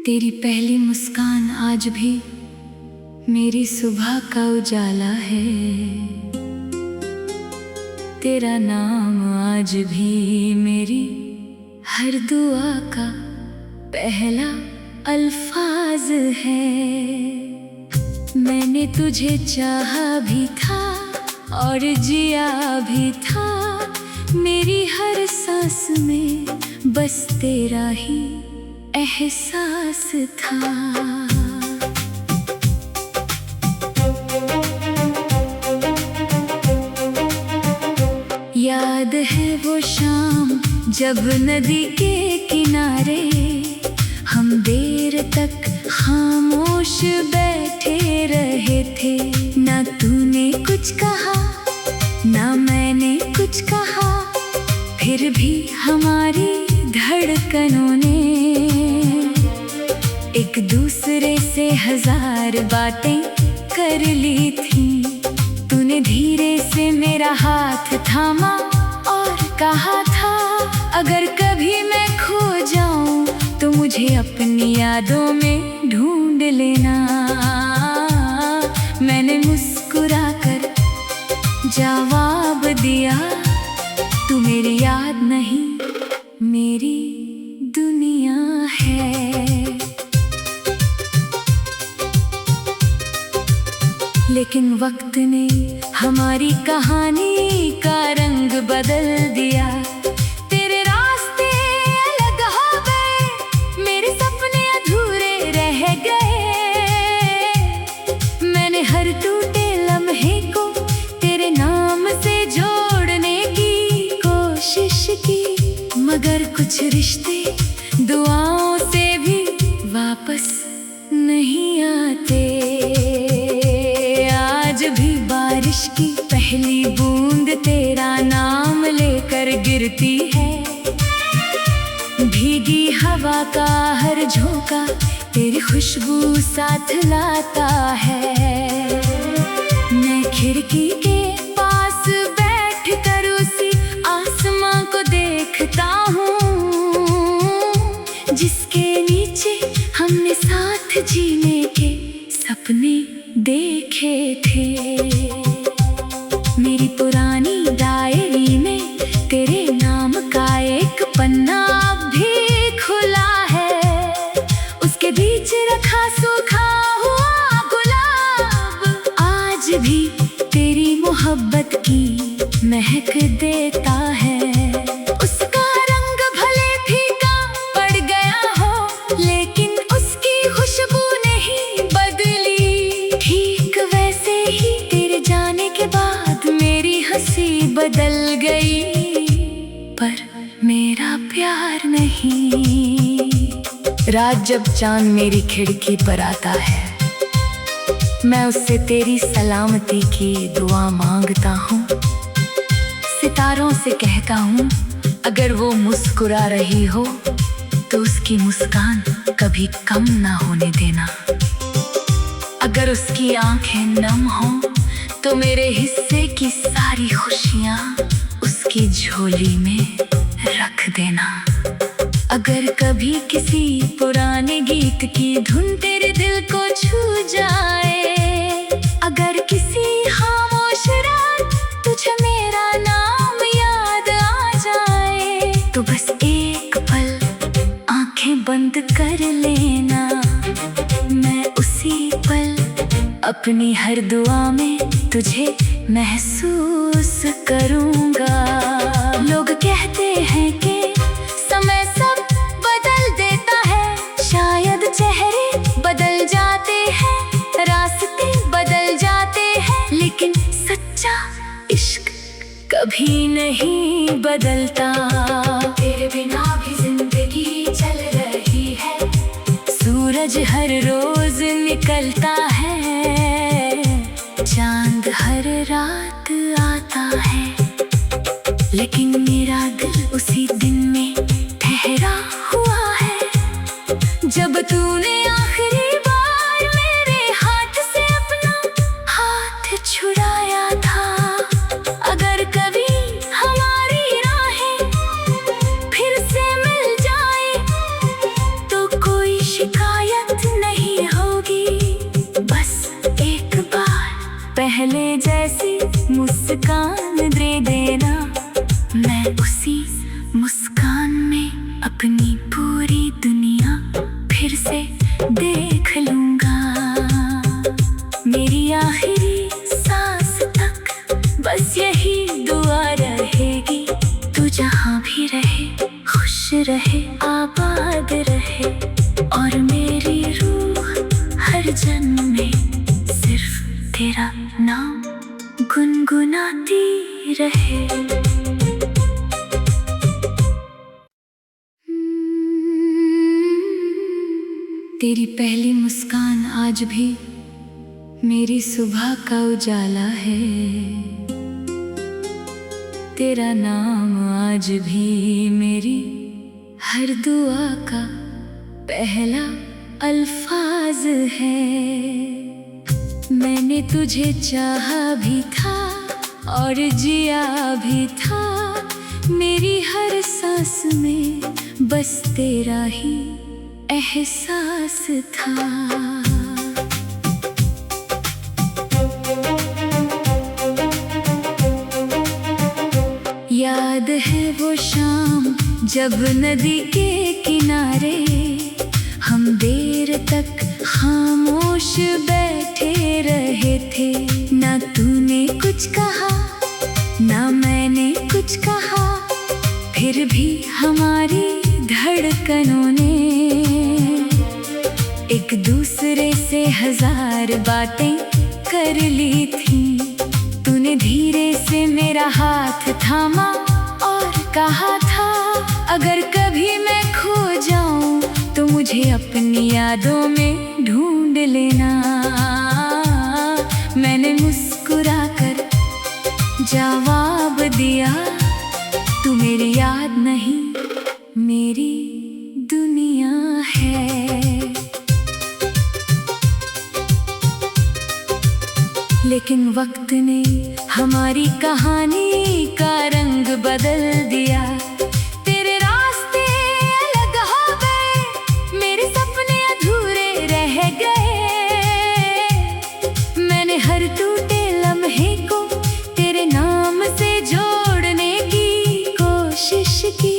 तेरी पहली मुस्कान आज भी मेरी सुबह का उजाला है। तेरा नाम आज भी मेरी हर दुआ का पहला अल्फाज है। मैंने तुझे चाहा भी था और जिया भी था, मेरी हर सांस में बस तेरा ही एहसास था। याद है वो शाम जब नदी के किनारे हम देर तक खामोश बैठे रहे थे। ना तूने कुछ कहा ना मैंने कुछ कहा, फिर भी हमारी धड़कनों ने एक दूसरे से हजार बातें कर ली थी। तूने धीरे से मेरा हाथ थामा और कहा था, अगर कभी मैं खो जाऊं तो मुझे अपनी यादों में ढूंढ लेना। मैंने मुस्कुराकर जवाब दिया, तू मेरी याद नहीं मेरी दुनिया है। लेकिन वक्त ने हमारी कहानी का रंग बदल दिया। तेरे रास्ते अलग हो गए, मेरे सपने अधूरे रह गए। मैंने हर टूटे लम्हे को तेरे नाम से जोड़ने की कोशिश की, मगर कुछ रिश्ते दुआओं से भी वापस नहीं आते। आज भी बारिश की पहली बूंद तेरा नाम लेकर गिरती है। भीगी हवा का हर झोंका तेरी खुशबू साथ लाता है। मैं खिड़की के पास बैठ कर उसी आसमां को देखता हूँ जिसके नीचे हमने साथ जीने के सपने देखे थे। मेरी पुरानी डायरी में तेरे नाम का एक पन्ना भी खुला है, उसके बीच रखा सूखा हुआ गुलाब आज भी तेरी मोहब्बत की महक देता है। उसका रंग भले फीका पड़ गया हो, लेकिन उसकी खुशबू नहीं बदली। ठीक वैसे ही तेरे जाने के बाद मेरी हंसी बदल गई, पर मेरा प्यार नहीं। रात जब चांद मेरी खिड़की पर आता है, मैं उससे तेरी सलामती की दुआ मांगता हूँ। सितारों से कहता हूँ, अगर वो मुस्कुरा रही हो तो उसकी मुस्कान कभी कम ना होने देना। अगर उसकी आंखें नम हो तो मेरे हिस्से की सारी खुशियाँ उसकी झोली में रख देना। अगर कभी किसी पुराने गीत की धुन तेरे दिल को छू जाए, अगर किसी खामोश रात तुझे मेरा नाम याद आ जाए, तो बस एक पल आंखें बंद कर लेना। मैं उसी पल अपनी हर दुआ में तुझे महसूस करूंगा। लोग कहते हैं कि समय सब बदल देता है, शायद चेहरे बदल जाते हैं, रास्ते बदल जाते हैं, लेकिन सच्चा इश्क कभी नहीं बदलता। तेरे बिना भी जिंदगी चल रही है, सूरज हर रोज निकलता है, चांद हर रात आता है, लेकिन मेरा दिल उसी दिन में ठहरा हुआ है जब तूने आखिरी बार मेरे हाथ से अपना हाथ छुड़ाया था। अगर कभी हमारी राहें फिर से मिल जाए तो कोई शिकायत मुस्कान दे देना। मैं उसी मुस्कान में अपनी पूरी दुनिया फिर से देख लूंगा। मेरी आखिरी सांस तक बस यही दुआ रहेगी, तू जहाँ भी रहे खुश रहे आबाद रहे, और मेरी रूह हर जन्म में सिर्फ तेरा नाम गुनगुनाती रहे। तेरी पहली मुस्कान आज भी मेरी सुबह का उजाला है, तेरा नाम आज भी मेरी हर दुआ का पहला अल्फाज है। मैंने तुझे चाहा भी था और जिया भी था, मेरी हर सांस में बस तेरा ही एहसास था। याद है वो शाम जब नदी के किनारे हम देर तक खामोश बैठे रहे थे। ना तूने कुछ कहा ना मैंने कुछ कहा, फिर भी हमारी धड़कनों ने एक दूसरे से हजार बातें कर ली थी। तूने धीरे से मेरा हाथ थामा और कहा था, अगर कभी मैं खो जाऊं तो मुझे अपनी यादों में ढूंढ लेना। मैंने मुस्कुराकर जवाब दिया, तू मेरी याद नहीं मेरी दुनिया है। लेकिन वक्त ने हमारी कहानी का रंग बदल दिया। तेरे रास्ते अलग हो गए, मेरे सपने अधूरे रह गए। मैंने हर टूटे लम्हे को तेरे नाम से जोड़ने की कोशिश की,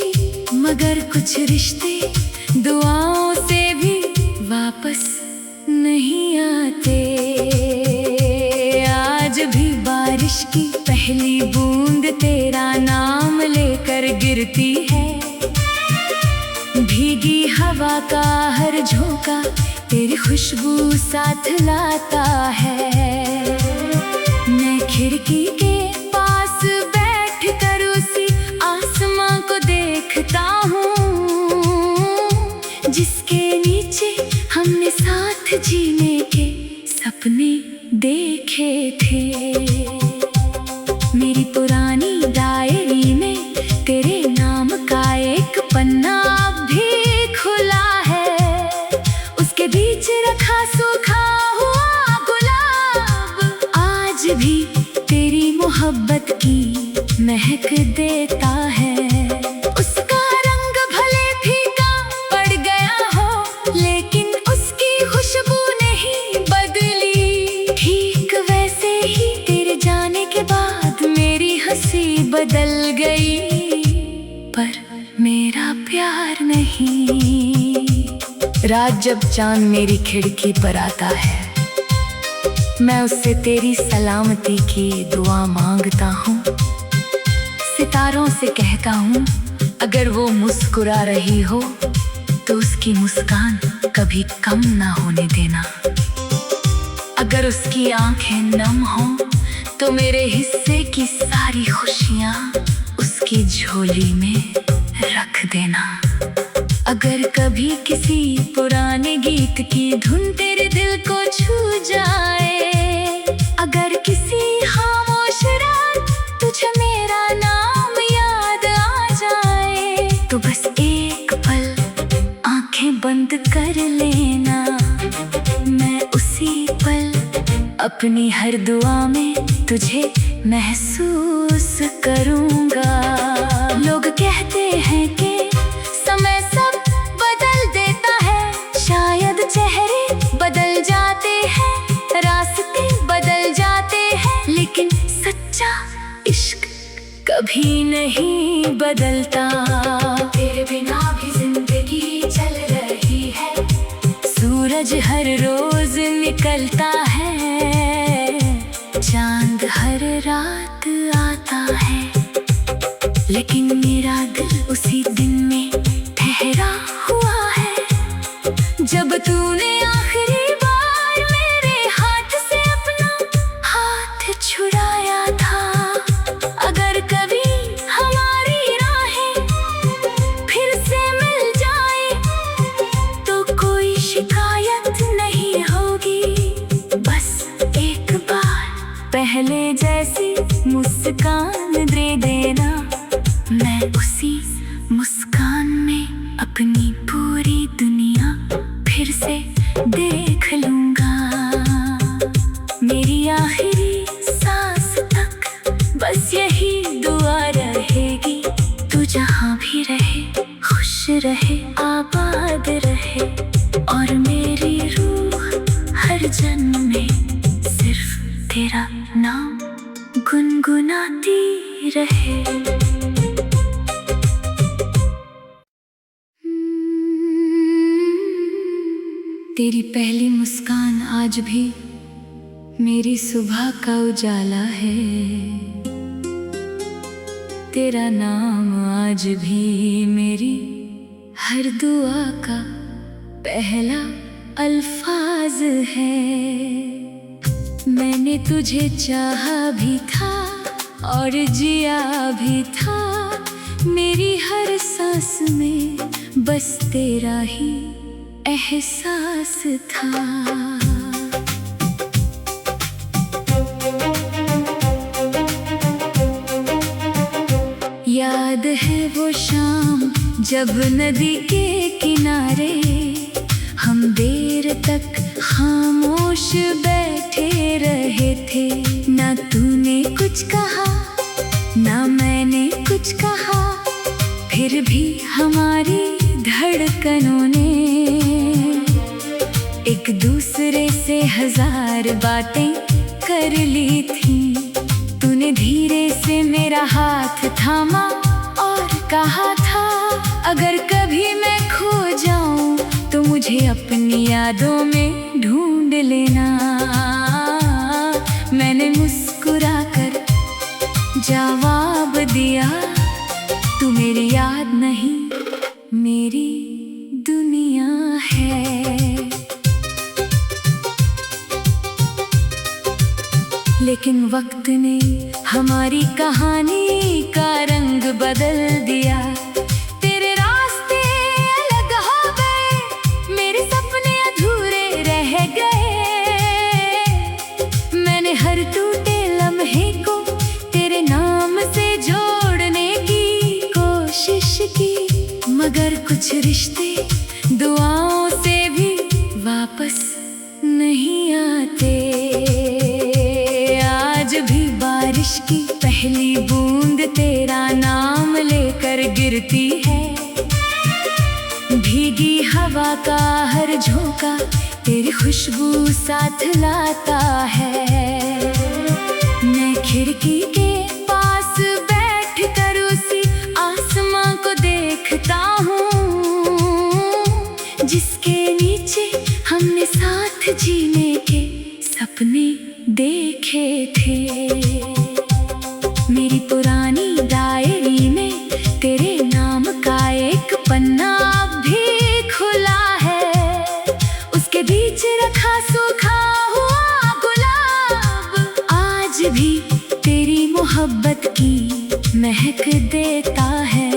मगर कुछ रिश्ते दुआओं से भी वापस नहीं आते। आज भी बारिश की पहली बूंद तेरा नाम लेकर गिरती है, भीगी हवा का हर झोंका तेरी खुशबू साथ लाता है। मैं खिड़की के पास बैठ कर उसी आसमां को देखता हूँ, जिसके नीचे हमने साथ जीने के सपने देखे थे। मेरी पुरानी डायरी में तेरे नाम का एक पन्ना भी खुला है, उसके बीच रखा सूखा हुआ गुलाब आज भी तेरी मोहब्बत की महक देता है। उसका रंग भले फीका पड़ गया हो, लेकिन उसकी खुशबू नहीं बदली। ठीक वैसे ही तेरे जाने के बाद मेरी हंसी बदल गई, पर मेरा प्यार नहीं। रात जब चांद मेरी खिड़की पर आता है, मैं उससे तेरी सलामती की दुआ मांगता हूँ। सितारों से कहता हूँ, अगर वो मुस्कुरा रही हो तो उसकी मुस्कान कभी कम ना होने देना। अगर उसकी आंखें नम हो तो मेरे हिस्से की सारी खुशियाँ उसकी झोली में रख देना। अगर कभी किसी पुराने गीत की धुन तेरे दिल को छू जाए, अगर किसी खामोश रात तुझे मेरा नाम याद आ जाए, तो बस एक पल आंखें बंद कर लेना। मैं उसी पल अपनी हर दुआ में तुझे महसूस करूंगा। लोग कहते हैं कि समय सब बदल देता है, शायद चेहरे बदल जाते हैं, रास्ते बदल जाते हैं, लेकिन सच्चा बदलता। तेरे बिना भी जिंदगी चल रही है, सूरज हर रोज निकलता है, चांद हर रात आता है, लेकिन मेरा दिल उसी दिन में ठहरा हुआ है जब तूने आखिरी बार मेरे हाथ से अपना हाथ छुड़ाया था। अगर कभी हमारी राहें फिर से मिल जाए तो कोई शिकायत नहीं होगी, बस एक बार पहले जैसी मुस्कान दे देना। मैं उसी मुस्कान में अपनी पूरी दुनिया फिर से देख लूंगा। मेरी आखिरी सांस तक बस यही दुआ रहेगी, तू जहाँ भी रहे खुश रहे आबाद रहे, और मेरी रूह हर जन्म में सिर्फ तेरा नाम गुनगुनाती रहे। तेरी पहली मुस्कान आज भी मेरी सुबह का उजाला है, तेरा नाम आज भी मेरी हर दुआ का पहला अल्फाज है। मैंने तुझे चाहा भी था और जिया भी था, मेरी हर सांस में बस तेरा ही एहसास था। याद है वो शाम जब नदी के किनारे हम देर तक खामोश बैठे रहे थे, ना तूने कुछ कहा ना मैंने कुछ कहा, फिर भी हमारी धड़कनों ने एक दूसरे से हजार बातें कर ली थी। तूने धीरे से मेरा हाथ थामा और कहा था, अगर कभी मैं खो जाऊं तो मुझे अपनी यादों में ढूंढ लेना। मैंने मुस्कुराकर जवाब दिया, तू मेरी याद नहीं मेरी दुनिया है। लेकिन वक्त ने हमारी कहानी का रंग बदल दिया, तेरे रास्ते अलग हो गए, मेरे सपने अधूरे रह गए। मैंने हर टूटे लम्हे को तेरे नाम से जोड़ने की कोशिश की, मगर कुछ रिश्ते दुआओं से भी वापस नहीं आते। आज भी बारिश की पहली बूंद तेरा नाम लेकर गिरती है, भीगी हवा का हर झोंका तेरी खुशबू साथ लाता है। मैं खिड़की के पास बैठ कर उसी आसमां को देखता हूँ जिसके नीचे हमने साथ जीने के सपने देखे थे। मेरी पुरानी डायरी में तेरे नाम का एक पन्ना भी खुला है, उसके बीच रखा सूखा हुआ गुलाब आज भी तेरी मोहब्बत की महक देता है।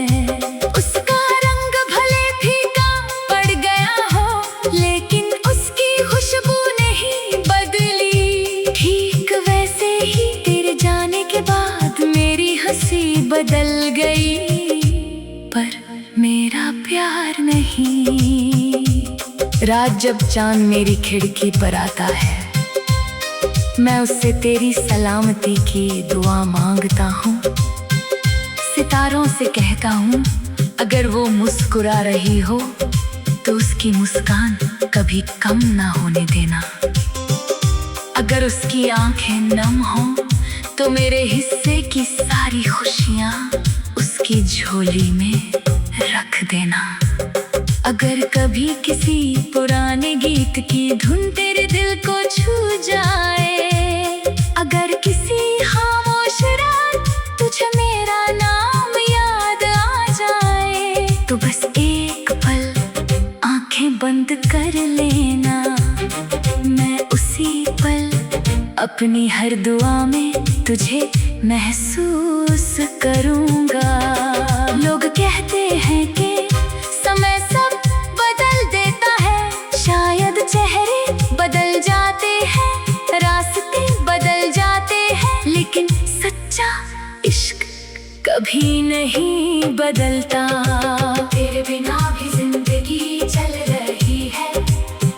उसका रंग भले फीका पड़ गया हो, लेकिन उसकी खुशबू नहीं बदली। ठीक वैसे ही तेरे जाने के बाद मेरी हंसी बदल गई, पर मेरा प्यार नहीं। रात जब चांद मेरी खिड़की पर आता है, मैं उससे तेरी सलामती की दुआ मांगता हूँ। सितारों से कहता हूँ, अगर वो मुस्कुरा रही हो तो उसकी मुस्कान कभी कम ना होने देना। अगर उसकी आंखें नम हो तो मेरे हिस्से की सारी खुशियाँ उसके उसकी झोली में रख देना। अगर कभी किसी पुराने गीत की धुन तेरे दिल को छू जाए, अगर किसी खामोश रात तुझे मेरा नाम याद आ जाए, तो बस एक पल आंखें बंद कर लेना। मैं उसी पल अपनी हर दुआ में तुझे महसूस करूंगा। लोग कहते हैं कि समय सब बदल देता है, शायद चेहरे बदल जाते हैं, रास्ते बदल जाते हैं, लेकिन सच्चा इश्क कभी नहीं बदलता। तेरे बिना भी जिंदगी चल रही है,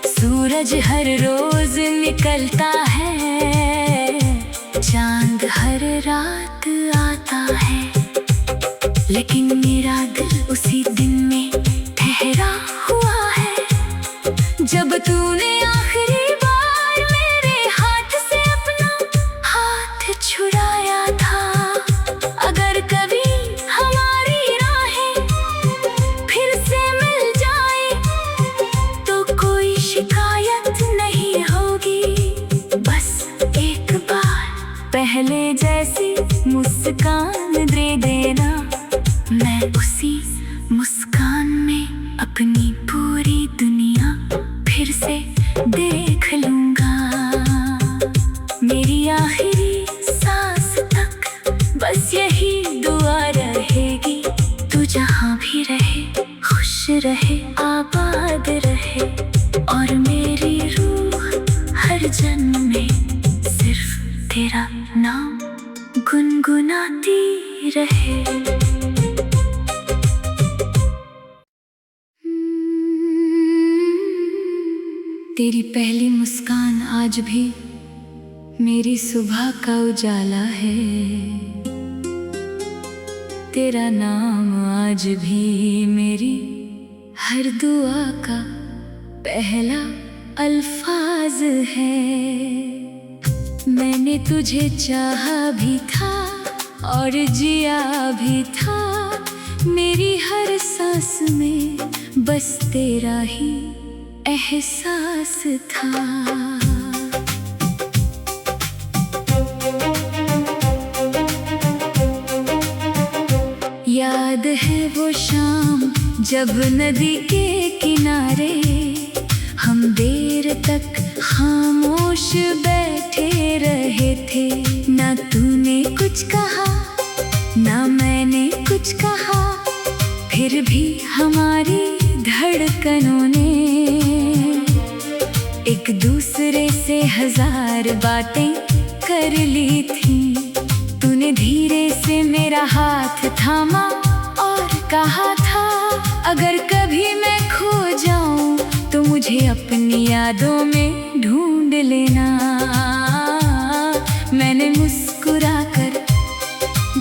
सूरज हर रोज निकलता है, चांद हर रात आता है, लेकिन मेरा दिल उसी दिन में ठहरा हुआ है जब तूने आखिरी बार मेरे हाथ से अपना हाथ छुड़ाया था। अगर कभी हमारी राहें फिर से मिल जाए, तो कोई शिकायत नहीं होगी, बस एक बार पहले जैसी मुस्कान दे देना। मैं उसी मुस्कान में अपनी पूरी दुनिया फिर से देख लूंगा। मेरी आखिरी सांस तक बस यही दुआ रहेगी, तू जहाँ भी रहे खुश रहे, आबाद रहे, और मेरी रूह हर जन्म में सिर्फ तेरा नाम गुनगुनाती रहे। तेरी पहली मुस्कान आज भी मेरी सुबह का उजाला है, तेरा नाम आज भी मेरी हर दुआ का पहला अल्फाज है। मैंने तुझे चाहा भी था और जिया भी था, मेरी हर सांस में बस तेरा ही एहसास था। याद है वो शाम जब नदी के किनारे हम देर तक खामोश बैठे रहे थे, ना तूने कुछ कहा ना मैंने कुछ कहा, फिर भी हमारी धड़कनों ने एक दूसरे से हजार बातें कर ली थी। तूने धीरे से मेरा हाथ थामा और कहा था, अगर कभी मैं खो जाऊं तो मुझे अपनी यादों में ढूंढ लेना। मैंने मुस्कुराकर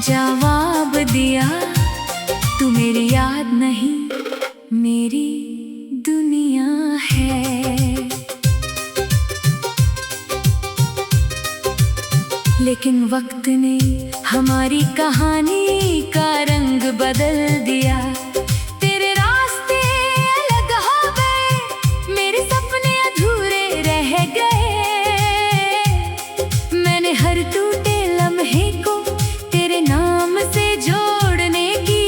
जवाब दिया, तू मेरी याद नहीं मेरी दुनिया है। लेकिन वक्त ने हमारी कहानी का रंग बदल दिया, तेरे रास्ते अलग हो गए, मेरे सपने अधूरे रह गए। मैंने हर टूटे लम्हे को तेरे नाम से जोड़ने की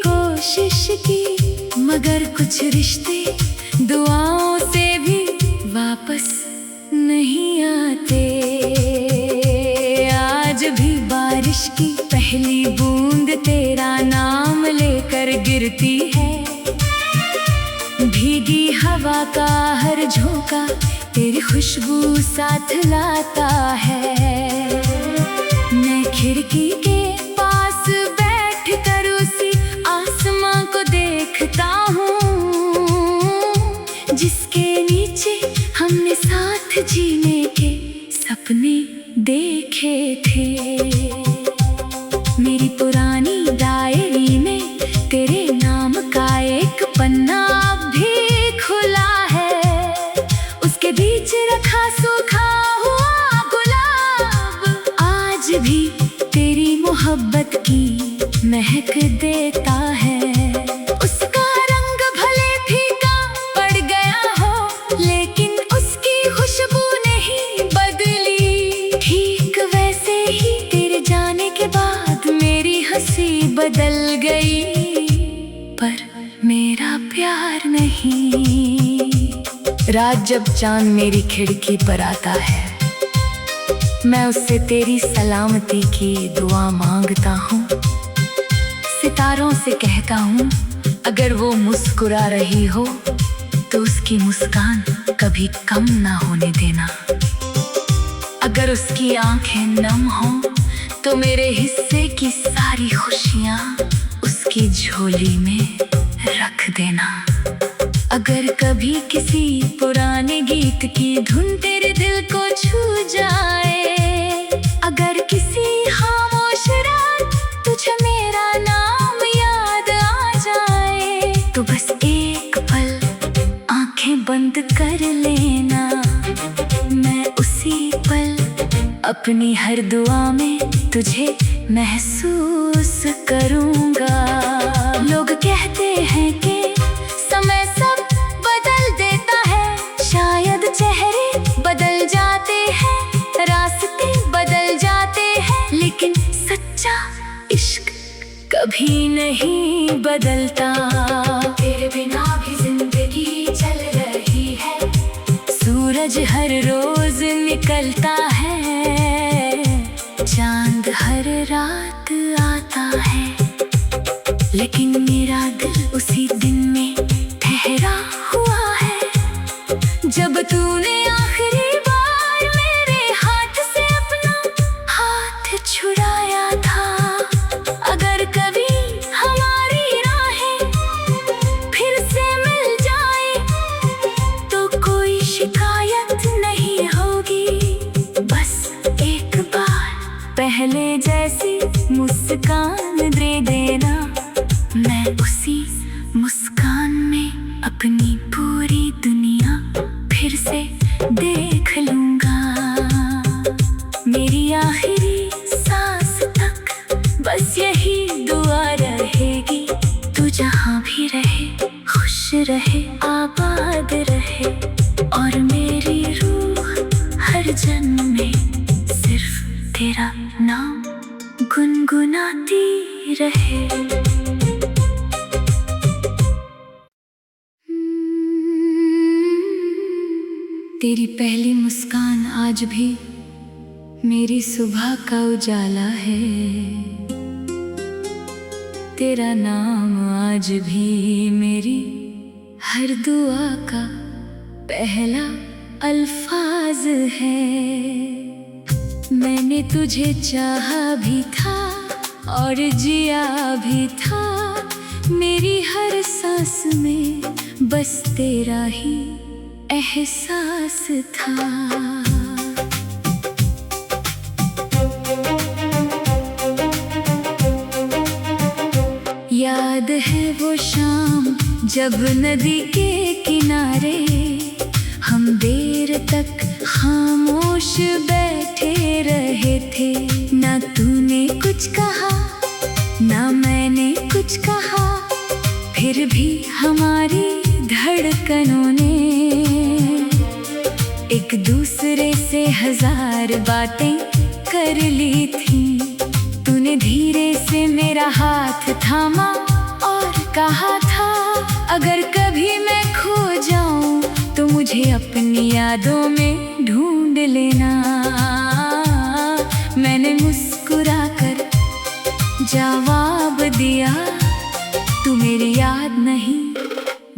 कोशिश की, मगर कुछ रिश्ते दुआओं से भी वापस नहीं आते। आज भी बारिश की पहली बूंद तेरा नाम लेकर गिरती है, भीगी हवा का हर झोंका तेरी खुशबू साथ लाता है। मैं खिड़की के पास बैठ कर उसी आसमां को देखता हूँ, जिसके नीचे हमने साथ जीने के सपने देखे थे। मेरी पुरानी डायरी में तेरे नाम का एक पन्ना भी खुला है, उसके बीच रखा सूखा हुआ गुलाब आज भी तेरी मोहब्बत की महक महक देता है। उसका रंग भले फीका पड़ गया हो, लेकिन उसकी खुशबू नहीं बदली। ठीक वैसे ही तेरे जाने के बाद मेरी हंसी बदल गई, पर मेरा प्यार नहीं। रात जब चांद मेरी खिड़की पर आता है, मैं उससे तेरी सलामती की दुआ मांगता हूँ। सितारों से कहता हूँ, अगर वो मुस्कुरा रही हो तो उसकी मुस्कान कभी कम ना होने देना। अगर उसकी आंखें नम हो तो मेरे हिस्से की सारी खुशियाँ उसकी झोली में रख देना। अगर कभी किसी पुराने गीत की धुन तेरे दिल को छू जाए, अगर किसी खामोश रात तुझे मेरा नाम याद आ जाए, तो बस एक पल आंखें बंद कर लेना। मैं उसी पल अपनी हर दुआ में तुझे महसूस करूंगा। लोग कहते हैं कि समय सब बदल देता है, शायद चेहरे बदल जाते हैं, रास्ते बदल जाते हैं, लेकिन सच्चा इश्क कभी नहीं बदलता। तेरे बिना भी जिंदगी चल रही है, सूरज हर रोज निकलता है, चांद हर रात आता है, लेकिन मेरा दिल उसी दिन में ठहरा हुआ है जब तूने आखिरी बार मेरे हाथ से अपना हाथ छुड़ाया था। अगर कभी हमारी राहें फिर से मिल जाए तो कोई शिकायत नहीं होगी, बस एक बार पहले जैसी मुस्कान दे देना। मैं उसी मुस्कान में अपनी पूरी दुनिया फिर से देख लूंगा। मेरी आखिरी सांस तक बस यही दुआ रहेगी, तू जहाँ भी रहे खुश रहे आबाद रहे, और मेरी रूह हर जन्म में सिर्फ तेरा नाम गुनगुनाती रहे। तेरी पहली मुस्कान आज भी मेरी सुबह का उजाला है, तेरा नाम आज भी मेरी हर दुआ का पहला अल्फाज है। मैंने तुझे चाहा भी था और जिया भी था, मेरी हर सांस में बस तेरा ही एहसास था। याद है वो शाम जब नदी के किनारे हम देर तक खामोश बैठे रहे थे। ना तूने कुछ कहा ना मैंने कुछ कहा, फिर भी हमारी धड़कनों ने एक दूसरे से हजार बातें कर ली थी। तूने धीरे से मेरा हाथ थामा और कहा था, अगर कभी मैं खो जाऊं तो मुझे अपनी यादों में ढूंढ लेना। मैंने मुस्कुराकर जवाब दिया, तू मेरी याद नहीं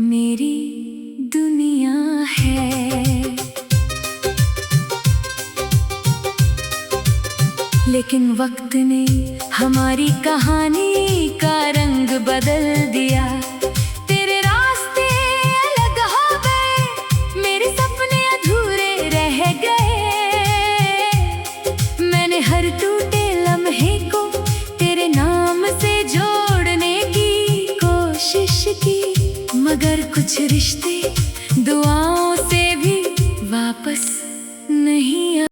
मेरी दुनिया है। लेकिन वक्त ने हमारी कहानी का रंग बदल दिया। तेरे रास्ते अलग हो गए, मेरे सपने अधूरे रह गए। मैंने हर टूटे लम्हे को तेरे नाम से जोड़ने की कोशिश की, मगर कुछ रिश्ते दुआओं से भी वापस नहीं